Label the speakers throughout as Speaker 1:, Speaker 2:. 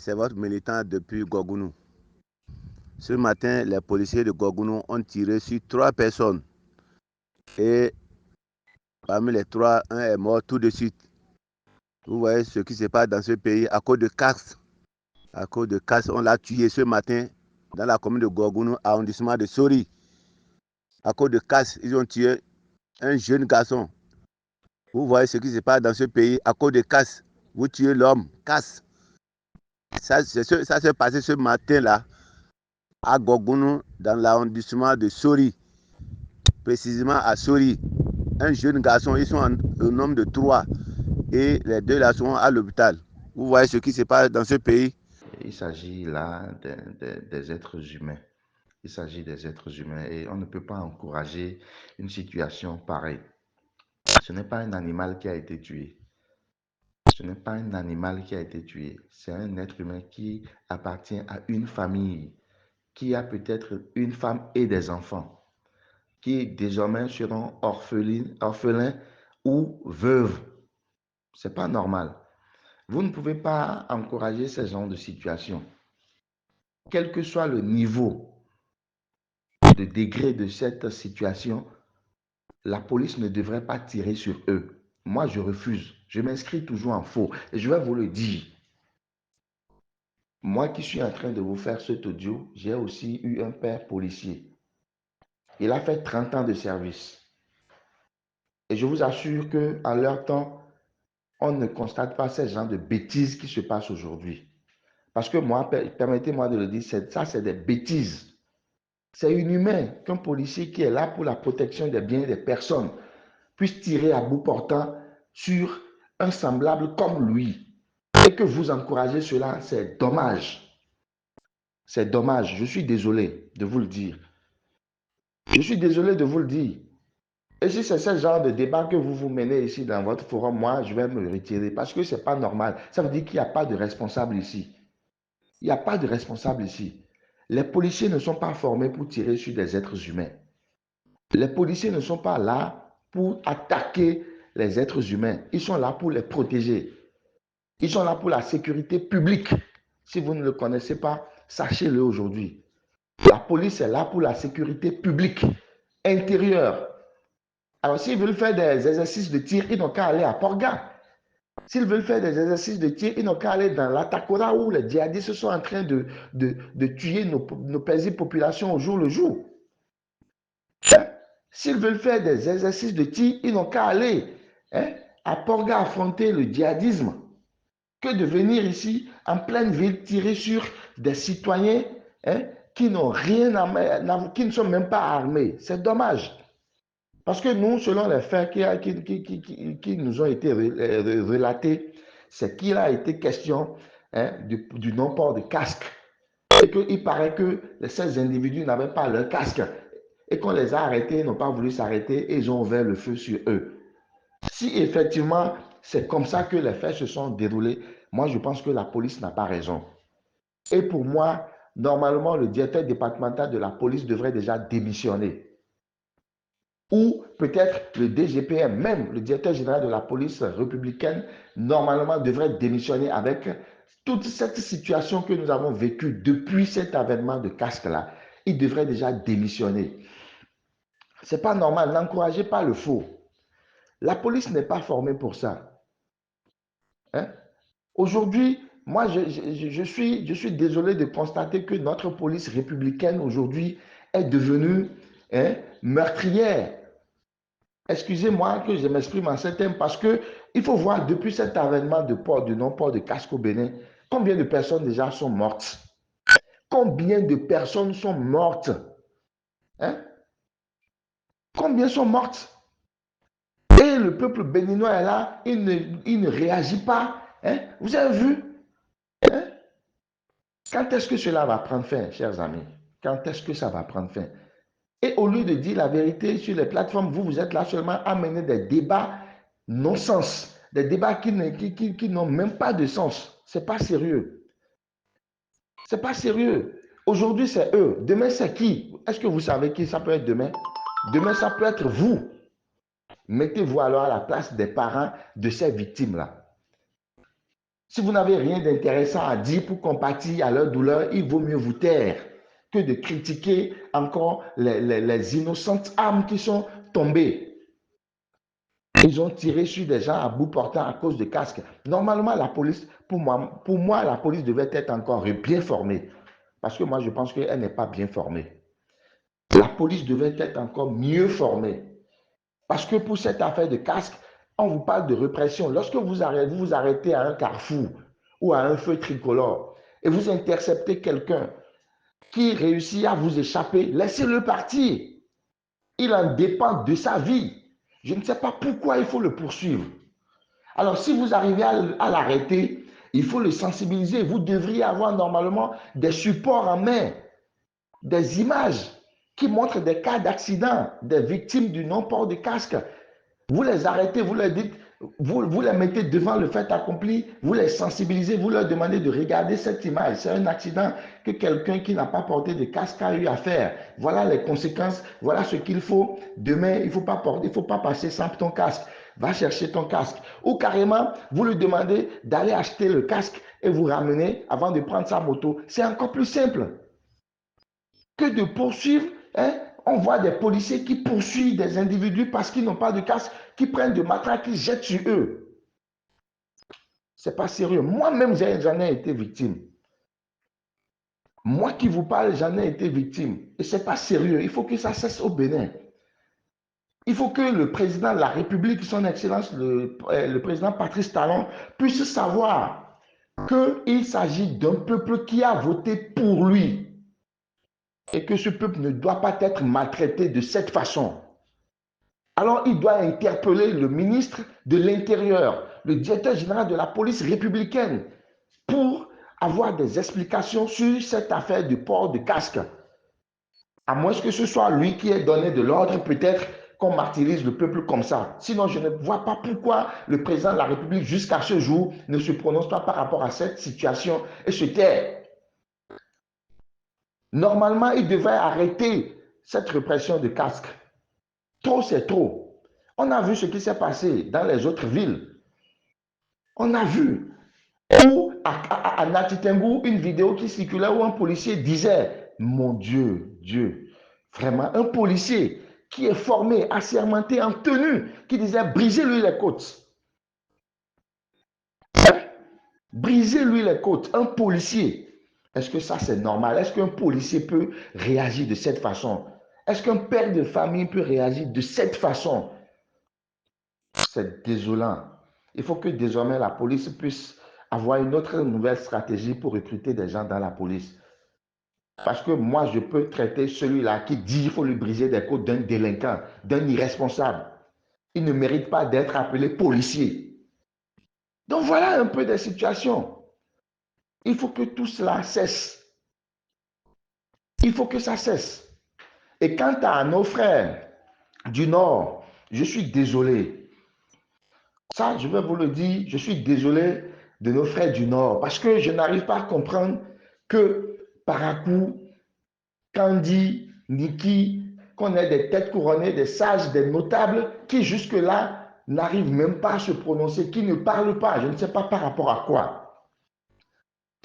Speaker 1: C'est votre militant depuis Gogounou. Ce matin, les policiers de Gogounou ont tiré sur 3 personnes. Et parmi les 3, un est mort tout de suite. Vous voyez ce qui se passe dans ce pays à cause de casse. À cause de casse, on l'a tué ce matin dans la commune de Gogounou, arrondissement de Sori. À cause de casse, ils ont tué un jeune garçon. Vous voyez ce qui se passe dans ce pays à cause de casse. Vous tuez l'homme, casse. Ça s'est passé ce matin-là à Gogounou, dans l'arrondissement de Sori, précisément à Sori. Un jeune garçon, ils sont au nombre de 3 et les 2 là sont à l'hôpital. Vous voyez ce qui se passe dans ce pays?
Speaker 2: Il s'agit là des êtres humains. Il s'agit des êtres humains et on ne peut pas encourager une situation pareille. Ce n'est pas un animal qui a été tué. Ce n'est pas un animal qui a été tué. C'est un être humain qui appartient à une famille, qui a peut-être une femme et des enfants, qui désormais seront orphelins ou veuves. C'est pas normal. Vous ne pouvez pas encourager ce genre de situation. Quel que soit le niveau de degré de cette situation, la police ne devrait pas tirer sur eux. Moi, je refuse. Je m'inscris toujours en faux. Et je vais vous le dire. Moi qui suis en train de vous faire cet audio, j'ai aussi eu un père policier. Il a fait 30 ans de service. Et je vous assure qu'en leur temps, on ne constate pas ces genres de bêtises qui se passent aujourd'hui. Parce que moi, permettez-moi de le dire, ça c'est des bêtises. C'est inhumain qu'un policier qui est là pour la protection des biens des personnes puisse tirer à bout portant sur un semblable comme lui. Et que vous encouragez cela, c'est dommage. C'est dommage. Je suis désolé de vous le dire. Je suis désolé de vous le dire. Et si c'est ce genre de débat que vous menez ici dans votre forum, moi, je vais me retirer parce que ce n'est pas normal. Ça veut dire qu'il n'y a pas de responsable ici. Il n'y a pas de responsable ici. Les policiers ne sont pas formés pour tirer sur des êtres humains. Les policiers ne sont pas là pour attaquer les êtres humains. Ils sont là pour les protéger. Ils sont là pour la sécurité publique. Si vous ne le connaissez pas, sachez-le aujourd'hui. La police est là pour la sécurité publique, intérieure. Alors, s'ils veulent faire des exercices de tir, ils n'ont qu'à aller à Porga. S'ils veulent faire des exercices de tir, ils n'ont qu'à aller dans l'Atakora où les djihadistes sont en train de tuer nos paisibles populations au jour le jour. Hein? S'ils veulent faire des exercices de tir, ils n'ont qu'à aller à Porga affronter le djihadisme que de venir ici en pleine ville tirer sur des citoyens qui n'ont rien qui ne sont même pas armés. C'est dommage. Parce que nous, selon les faits qui nous ont été relatés, c'est qu'il a été question du non-port de casque. Et qu'il paraît que ces individus n'avaient pas leur casque. Et qu'on les a arrêtés, ils n'ont pas voulu s'arrêter et ils ont ouvert le feu sur eux. Si effectivement c'est comme ça que les faits se sont déroulés, moi je pense que la police n'a pas raison. Et pour moi, normalement, le directeur départemental de la police devrait déjà démissionner. Ou peut-être le DGPM, même le directeur général de la police républicaine, normalement devrait démissionner avec toute cette situation que nous avons vécue depuis cet avènement de casque-là. Il devrait déjà démissionner. Ce n'est pas normal, n'encouragez pas le faux. La police n'est pas formée pour ça. Hein? Aujourd'hui, moi, je suis désolé de constater que notre police républicaine aujourd'hui est devenue meurtrière. Excusez-moi que je m'exprime en ces termes parce qu'il faut voir depuis cet avènement de non-port de casque au Bénin, combien de personnes déjà sont mortes. Combien de personnes sont mortes? Hein? Combien sont mortes? Et le peuple béninois est là, il ne réagit pas. Hein? Vous avez vu? Hein? Quand est-ce que cela va prendre fin, chers amis? Quand est-ce que ça va prendre fin? Et au lieu de dire la vérité sur les plateformes, vous êtes là seulement à mener des débats non-sens, des débats qui n'ont même pas de sens. Ce n'est pas sérieux. Ce n'est pas sérieux. Aujourd'hui, c'est eux. Demain, c'est qui? Est-ce que vous savez qui ça peut être demain? Demain, ça peut être vous. Mettez-vous alors à la place des parents de ces victimes-là. Si vous n'avez rien d'intéressant à dire pour compatir à leur douleur, il vaut mieux vous taire que de critiquer encore les innocentes âmes qui sont tombées. Ils ont tiré sur des gens à bout portant à cause de casques. Normalement, la police, pour moi, la police devait être encore bien formée. Parce que moi, je pense qu'elle n'est pas bien formée. La police devait être encore mieux formée. Parce que pour cette affaire de casque, on vous parle de répression. Lorsque vous arrêtez à un carrefour ou à un feu tricolore et vous interceptez quelqu'un qui réussit à vous échapper, laissez-le partir. Il en dépend de sa vie. Je ne sais pas pourquoi il faut le poursuivre. Alors, si vous arrivez à l'arrêter, il faut le sensibiliser. Vous devriez avoir normalement des supports en main, des images qui montrent des cas d'accident, des victimes du non-port de casque. Vous les arrêtez, vous leur dites, vous les mettez devant le fait accompli, vous les sensibilisez, vous leur demandez de regarder cette image. C'est un accident que quelqu'un qui n'a pas porté de casque a eu à faire. Voilà les conséquences, voilà ce qu'il faut. Demain, il ne faut pas passer sans ton casque. Va chercher ton casque. Ou carrément, vous lui demandez d'aller acheter le casque et vous ramener avant de prendre sa moto. C'est encore plus simple que de poursuivre. On voit des policiers qui poursuivent des individus parce qu'ils n'ont pas de casque, qui prennent de matraques, qui jettent sur eux. C'est pas sérieux. Moi-même, j'en ai été victime. Moi qui vous parle, j'en ai été victime. Et c'est pas sérieux. Il faut que ça cesse au Bénin. Il faut que le président de la République, son Excellence, le président Patrice Talon, puisse savoir qu'il s'agit d'un peuple qui a voté pour lui. Et que ce peuple ne doit pas être maltraité de cette façon. Alors, il doit interpeller le ministre de l'Intérieur, le directeur général de la police républicaine, pour avoir des explications sur cette affaire du port de casque. À moins que ce soit lui qui ait donné de l'ordre, peut-être qu'on martyrise le peuple comme ça. Sinon, je ne vois pas pourquoi le président de la République, jusqu'à ce jour, ne se prononce pas par rapport à cette situation et se tait. Normalement, il devrait arrêter cette répression de casque. Trop, c'est trop. On a vu ce qui s'est passé dans les autres villes. On a vu où, à Natitengu, une vidéo qui circulait où un policier disait, mon Dieu, vraiment, un policier qui est formé, assermenté, en tenue, qui disait, brisez-lui les côtes. Brisez-lui les côtes, un policier. Est-ce que ça c'est normal? Est-ce qu'un policier peut réagir de cette façon? Est-ce qu'un père de famille peut réagir de cette façon? C'est désolant. Il faut que désormais la police puisse avoir une autre nouvelle stratégie pour recruter des gens dans la police. Parce que moi, je peux traiter celui-là qui dit qu'il faut lui briser des côtes d'un délinquant, d'un irresponsable. Il ne mérite pas d'être appelé policier. Donc voilà un peu des situations. Il faut que tout cela cesse. Il faut que ça cesse. Et quant à nos frères du Nord, je suis désolé. Ça, je vais vous le dire, je suis désolé de nos frères du Nord parce que je n'arrive pas à comprendre que Parakou, Kandi, Niki, qu'on ait des têtes couronnées, des sages, des notables qui jusque-là n'arrivent même pas à se prononcer, qui ne parlent pas. Je ne sais pas par rapport à quoi.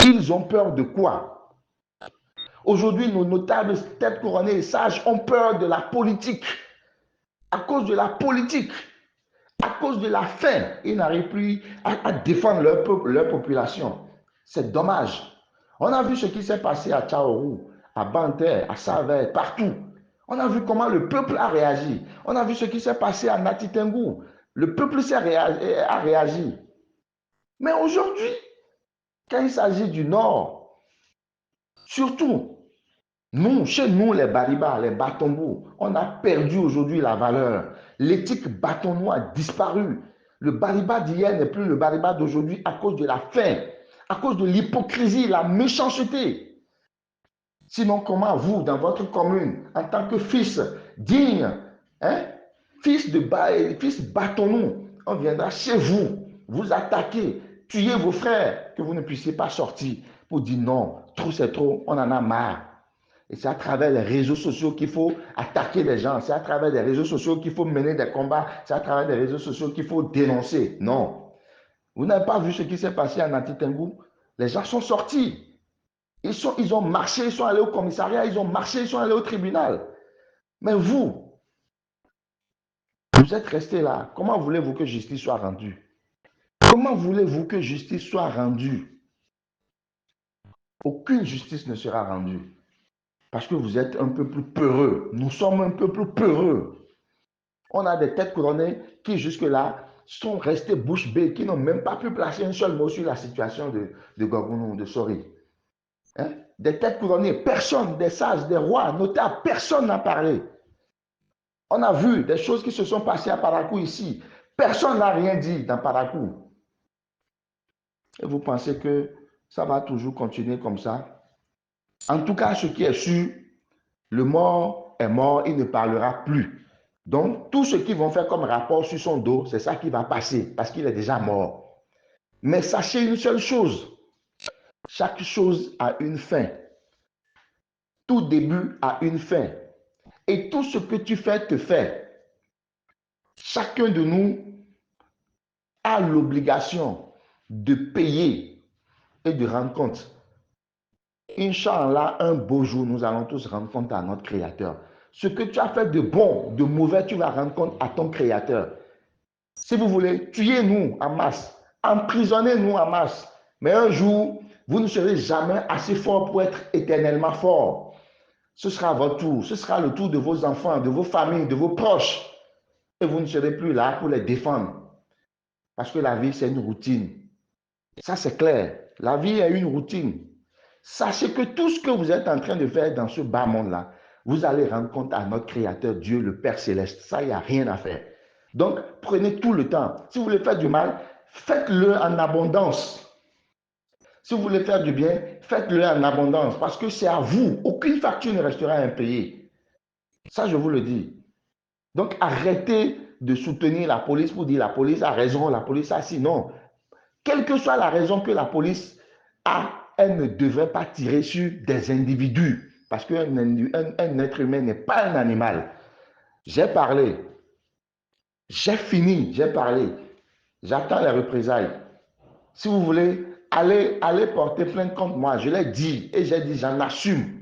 Speaker 2: Ils ont peur de quoi? Aujourd'hui, nos notables, têtes couronnées et sages ont peur de la politique. À cause de la politique, à cause de la faim, ils n'arrivent plus à défendre leur population. C'est dommage. On a vu ce qui s'est passé à Tchaourou, à Banter, à Savè, partout. On a vu comment le peuple a réagi. On a vu ce qui s'est passé à Natitengu. Le peuple a réagi. Mais aujourd'hui, quand il s'agit du Nord, surtout, chez nous, les Bariba, les Batombou, on a perdu aujourd'hui la valeur. L'éthique bâtonnois a disparu. Le Bariba d'hier n'est plus le Bariba d'aujourd'hui à cause de la faim, à cause de l'hypocrisie, la méchanceté. Sinon, comment vous, dans votre commune, en tant que fils digne, fils bâtonnou, on viendra chez vous, vous attaquer, tuer vos frères, que vous ne puissiez pas sortir pour dire non, trop c'est trop, on en a marre. Et c'est à travers les réseaux sociaux qu'il faut attaquer les gens. C'est à travers les réseaux sociaux qu'il faut mener des combats. C'est à travers les réseaux sociaux qu'il faut dénoncer. Non. Vous n'avez pas vu ce qui s'est passé à Nati-Tengou? Les gens sont sortis. Ils ont marché, ils sont allés au commissariat, ils ont marché, ils sont allés au tribunal. Mais vous êtes restés là. Comment voulez-vous que justice soit rendue? Comment voulez-vous que justice soit rendue? Aucune justice ne sera rendue. Parce que vous êtes un peu plus peureux. Nous sommes un peu plus peureux. On a des têtes couronnées qui jusque-là sont restées bouche bée, qui n'ont même pas pu placer un seul mot sur la situation de Gorgounou, de Sori. Hein? Des têtes couronnées, personne, des sages, des rois, notables, personne n'a parlé. On a vu des choses qui se sont passées à Parakou ici. Personne n'a rien dit dans Parakou. Et vous pensez que ça va toujours continuer comme ça? En tout cas, ce qui est sûr, le mort est mort, il ne parlera plus. Donc, tout ce qu'ils vont faire comme rapport sur son dos, c'est ça qui va passer, parce qu'il est déjà mort. Mais sachez une seule chose, chaque chose a une fin. Tout début a une fin. Et tout ce que tu fais te fait. Chacun de nous a l'obligation de payer et de rendre compte. Inch'Allah, un beau jour, nous allons tous rendre compte à notre Créateur. Ce que tu as fait de bon, de mauvais, tu vas rendre compte à ton Créateur. Si vous voulez, tuez-nous en masse, emprisonnez-nous en masse. Mais un jour, vous ne serez jamais assez fort pour être éternellement fort. Ce sera votre tour, ce sera le tour de vos enfants, de vos familles, de vos proches. Et vous ne serez plus là pour les défendre. Parce que la vie, c'est une routine. Ça, c'est clair. La vie est une routine. Sachez que tout ce que vous êtes en train de faire dans ce bas monde-là, vous allez rendre compte à notre Créateur, Dieu, le Père Céleste. Ça, il n'y a rien à faire. Donc, prenez tout le temps. Si vous voulez faire du mal, faites-le en abondance. Si vous voulez faire du bien, faites-le en abondance. Parce que c'est à vous. Aucune facture ne restera impayée. Ça, je vous le dis. Donc, arrêtez de soutenir la police pour dire la police a raison, la police a si. Non. Quelle que soit la raison que la police a, elle ne devrait pas tirer sur des individus. Parce qu'un être humain n'est pas un animal. J'ai parlé. J'ai fini. J'ai parlé. J'attends les représailles. Si vous voulez, allez porter plainte contre moi. Je l'ai dit et j'ai dit, j'en assume.